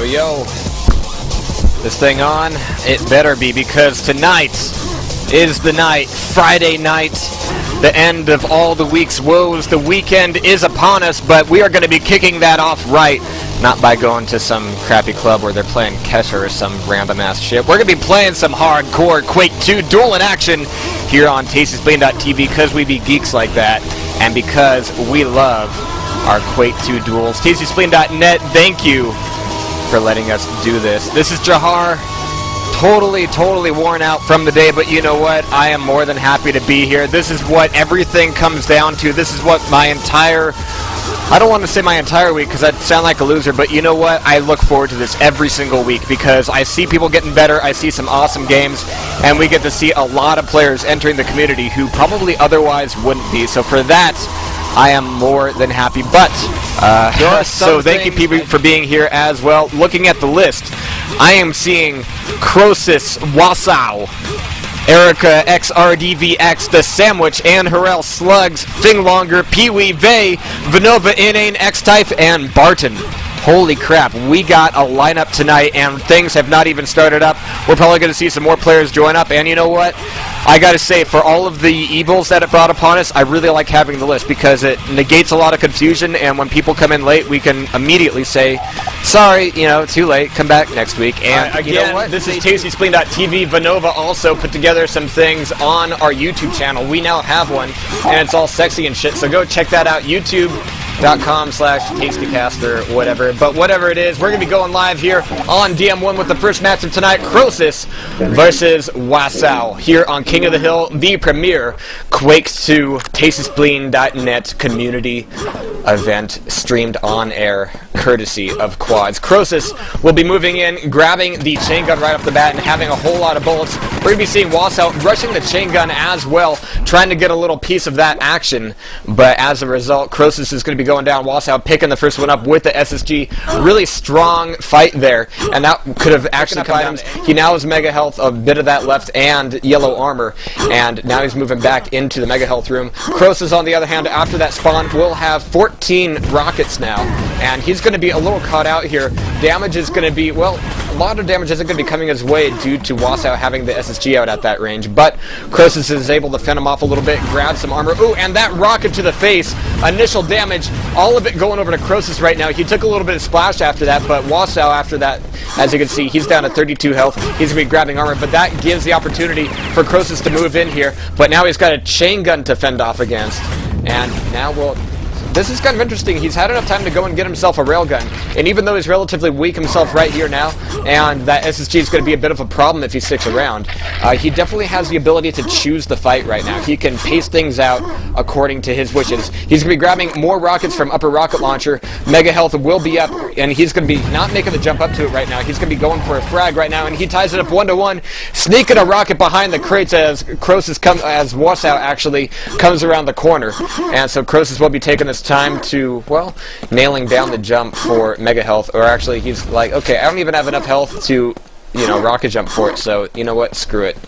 yo. This thing on? It better be, because tonight is the night, Friday night, the end of all the week's woes. The weekend is upon us, but we are going to be kicking that off right. Not by going to some crappy club where they're playing Kesher or some random-ass shit. We're going to be playing some hardcore Quake 2 duel in action here on Tastyspleen.tv because we be geeks like that, and because we love our Quake 2 duels. Tastyspleen.net, thank you for letting us do this. This is Jehar, totally worn out from the day, but you know what? I am more than happy to be here. This is what everything comes down to. This is what my entire... I don't want to say my entire week because I sound like a loser, but you know what? I look forward to this every single week because I see people getting better, I see some awesome games, and we get to see a lot of players entering the community who probably otherwise wouldn't be. So for that, I am more than happy. But, so thank you people for being here as well. Looking at the list, I am seeing Croesus, Wasau, Erica, XRDVX, The Sandwich, Ann Harrell, Slugs, Finglonger, Pee-wee, Vey, Venova, Inane, X-Type, and Barton. Holy crap, we got a lineup tonight, and things have not even started up. We're probably going to see some more players join up, and you know what? I gotta say, for all of the evils that it brought upon us, I really like having the list because it negates a lot of confusion, and when people come in late, we can immediately say, sorry, you know, too late, come back next week. And again, you know what? This is Tastyspleen.tv. Venova also put together some things on our YouTube channel. We now have one, and it's all sexy and shit, so go check that out, youtube.com/tastycast or whatever. But whatever it is, we're going to be going live here on DM1 with the first match of tonight, Croesus versus Wasau, here on King of the Hill, the premier Quake 2 Tastyspleen.net community event streamed on air, courtesy of Quads. Croesus will be moving in, grabbing the chain gun right off the bat and having a whole lot of bullets. We're going to be seeing Wasau rushing the chain gun as well, trying to get a little piece of that action, but as a result, Croesus is going to be going down. Wasau picking the first one up with the SSG. Really strong fight there, and that could have actually come down. He now has mega health, a bit of that left, and yellow armor, and now he's moving back into the mega health room. Croesus, on the other hand, after that spawn, will have 14 rockets now, and he's going to be a little caught out here. Damage is going to be, well, a lot of damage isn't going to be coming his way due to Wasau having the SSG out at that range, but Croesus is able to fend him off a little bit, grab some armor. Ooh, and that rocket to the face, initial damage, all of it going over to Croesus right now. He took a little bit of splash after that, but Wasau after that, as you can see, he's down at 32 health. He's going to be grabbing armor, but that gives the opportunity for Croesus to move in here, but now he's got a chain gun to fend off against, and now we'll... This is kind of interesting. He's had enough time to go and get himself a railgun, and even though he's relatively weak himself right here now, and that SSG is going to be a bit of a problem if he sticks around, he definitely has the ability to choose the fight right now. He can pace things out according to his wishes. He's going to be grabbing more rockets from upper rocket launcher. Mega health will be up, and he's going to be not making the jump up to it right now. He's going to be going for a frag right now, and he ties it up 1-to-1, sneaking a rocket behind the crates as Wasau actually comes around the corner, and so Croesus will be taking this time to, well, nailing down the jump for mega health, or actually he's like, okay, I don't even have enough health to, you know, rocket jump for it, so you know what, screw it.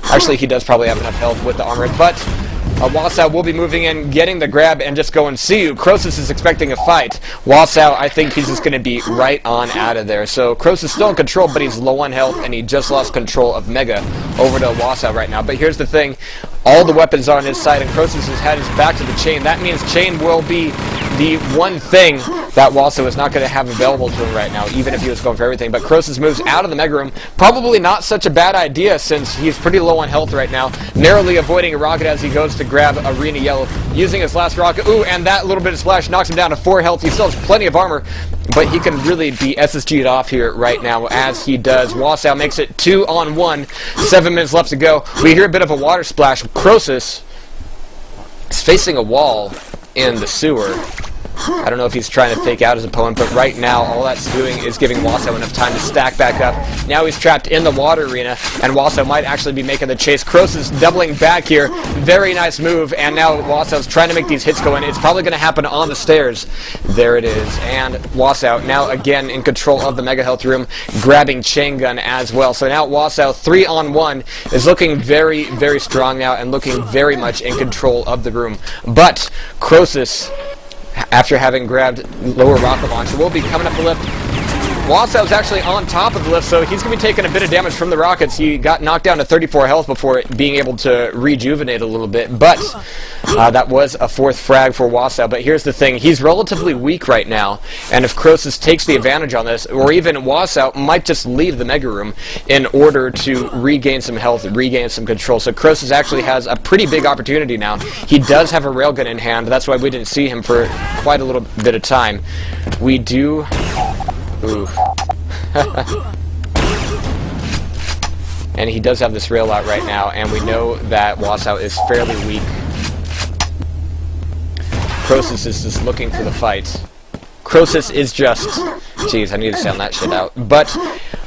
Actually, he does probably have enough health with the armor, but Wasau will be moving in, getting the grab, and just going, see you. Croesus is expecting a fight. Wasau, I think he's just going to be right on out of there. So Croesus is still in control, but he's low on health, and he just lost control of Mega over to Wasau right now. But here's the thing. All the weapons are on his side, and Croesus has had his back to the chain. That means chain will be the one thing that Wasau is not going to have available to him right now, even if he was going for everything. But Croesus moves out of the mega room. Probably not such a bad idea since he's pretty low on health right now. Narrowly avoiding a rocket as he goes to grab Arena Yellow, using his last rocket. Ooh, and that little bit of splash knocks him down to 4 health. He still has plenty of armor, but he can really be SSG'd off here right now as he does. Wasau makes it 2-on-1. 7 minutes left to go. We hear a bit of a water splash. Croesus is facing a wall in the sewer. I don't know if he's trying to fake out his opponent, but right now all that's doing is giving Wasau enough time to stack back up. Now he's trapped in the water arena, and Wasau might actually be making the chase. Croesus doubling back here. Very nice move, and now Wasau's trying to make these hits go in. It's probably going to happen on the stairs. There it is, and Wasau now again in control of the mega health room, grabbing chain gun as well. So now Wasau 3-on-1 is looking very, very strong now and looking very much in control of the room. But Croesus, after having grabbed lower rocket launcher, will be coming up the lift. Wasau's actually on top of the lift, so he's going to be taking a bit of damage from the rockets. He got knocked down to 34 health before being able to rejuvenate a little bit, but that was a 4th frag for Wasau. But here's the thing, he's relatively weak right now, and if Croesus takes the advantage on this, or even Wasau might just leave the Mega Room in order to regain some health, regain some control. So Croesus actually has a pretty big opportunity now. He does have a railgun in hand, that's why we didn't see him for quite a little bit of time. We do... Ooh. And he does have this rail out right now, and we know that Wasau is fairly weak. Croesus is just looking for the fight. Croesus is just... Jeez, I need to sound that shit out. But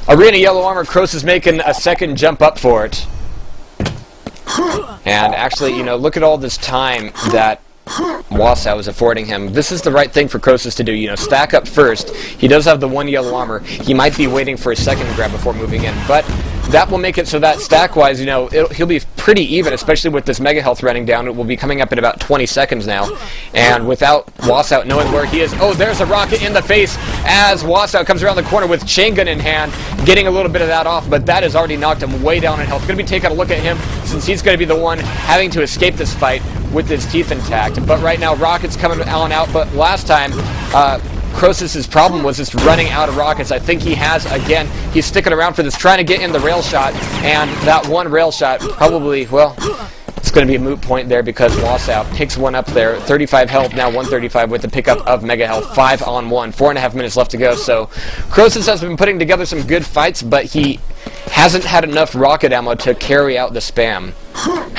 Arena Yellow Armor, Croesus making a second jump up for it. And actually, you know, look at all this time that Wasau is affording him. This is the right thing for Croesus to do, you know, stack up first. He does have the 1 yellow armor. He might be waiting for a second grab before moving in, but that will make it so that stack-wise, you know, he'll be pretty even, especially with this Mega Health running down. It will be coming up in about 20 seconds now, and without Wasau knowing where he is... Oh, there's a rocket in the face as Wasau comes around the corner with chain gun in hand, getting a little bit of that off, but that has already knocked him way down in health. Going to be taking a look at him, since he's going to be the one having to escape this fight with his teeth intact. But right now, rockets coming on out, but last time, Croesus' problem was just running out of rockets. I think he has, again, he's sticking around for this, trying to get in the rail shot, and that one rail shot probably, well, it's going to be a moot point there because Wasau picks one up there. 35 health, now 135 with the pickup of Mega Health. 5 on 1, 4.5 minutes left to go. So Croesus has been putting together some good fights, but he hasn't had enough rocket ammo to carry out the spam.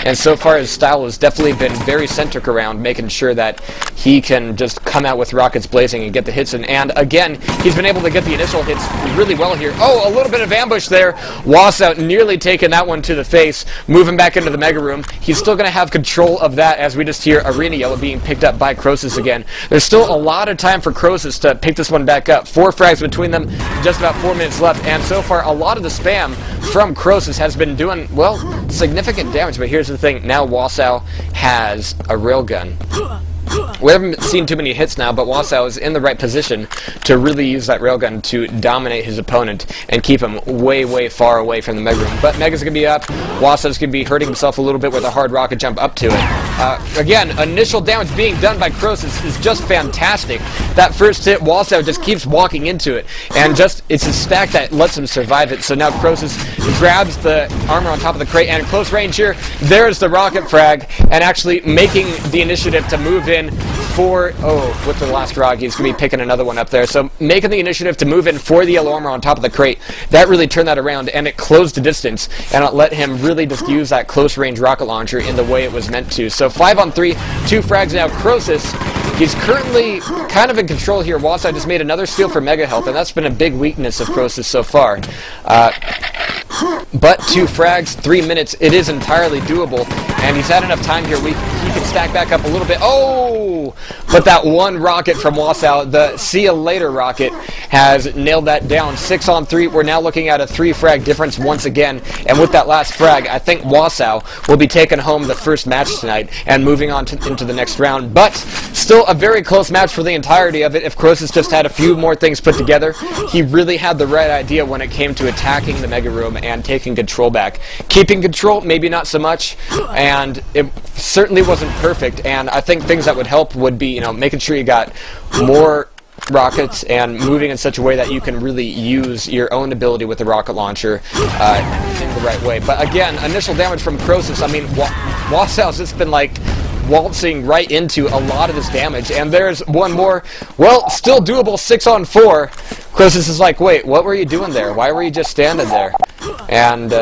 And so far his style has definitely been very centric around making sure that he can just come out with rockets blazing and get the hits in. And again, he's been able to get the initial hits really well here. Oh, a little bit of ambush there. Wasau nearly taking that one to the face, moving back into the Mega Room. He's still going to have control of that as we just hear Arena Yellow being picked up by Croesus again. There's still a lot of time for Croesus to pick this one back up. 4 frags between them, just about 4 minutes left, and so far a lot of the spam from Croesus has been doing, well, significant damage. But here's the thing, now Wasau has a railgun. We haven't seen too many hits now, but Wasau is in the right position to really use that railgun to dominate his opponent and keep him way, way far away from the Mega Room. But Mega's going to be up. Wasau's going to be hurting himself a little bit with a hard rocket jump up to it. Again, initial damage being done by Croesus is just fantastic. That first hit, Wasau just keeps walking into it, and just it's a stack that lets him survive it. So now Croesus grabs the armor on top of the crate, and in close range here, there's the rocket frag, and actually making the initiative to move in for, oh, with the last frag, he's going to be picking another one up there. So making the initiative to move in for the yellow armor on top of the crate, that really turned that around, and it closed the distance, and it let him really just use that close range rocket launcher in the way it was meant to. So 5 on 3, 2 frags now. Croesus, he's currently kind of in control here. Wasau just made another steal for Mega Health, and that's been a big weakness of Croesus so far. But 2 frags, 3 minutes, it is entirely doable, and he's had enough time here. He can stack back up a little bit. Oh! But that one rocket from Wasau, the see you later rocket, has nailed that down. 6 on 3, we're now looking at a 3 frag difference once again, and with that last frag, I think Wasau will be taking home the first match tonight and moving on into the next round. But still a very close match for the entirety of it. If Croesus just had a few more things put together, he really had the right idea when it came to attacking the Mega Room and taking control back. Keeping control, maybe not so much, and it certainly wasn't perfect, and I think things that would help would be, you know, making sure you got more rockets and moving in such a way that you can really use your own ability with the rocket launcher in the right way. But again, initial damage from Croesus, I mean, Wasau's just been like waltzing right into a lot of this damage, and there's one more, well, still doable. 6 on 4. Croesus is like, wait, what were you doing there? Why were you just standing there? And 2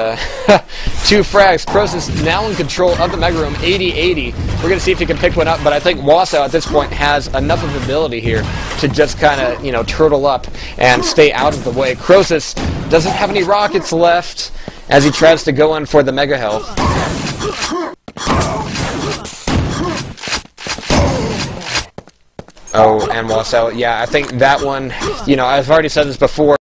frags. Croesus now in control of the Mega Room, 80-80. We're going to see if he can pick one up, but I think Wasau at this point has enough of ability here to just kind of, you know, turtle up and stay out of the way. Croesus doesn't have any rockets left as he tries to go in for the Mega Health. Oh, and Wasau, yeah, I think that one, you know, I've already said this before.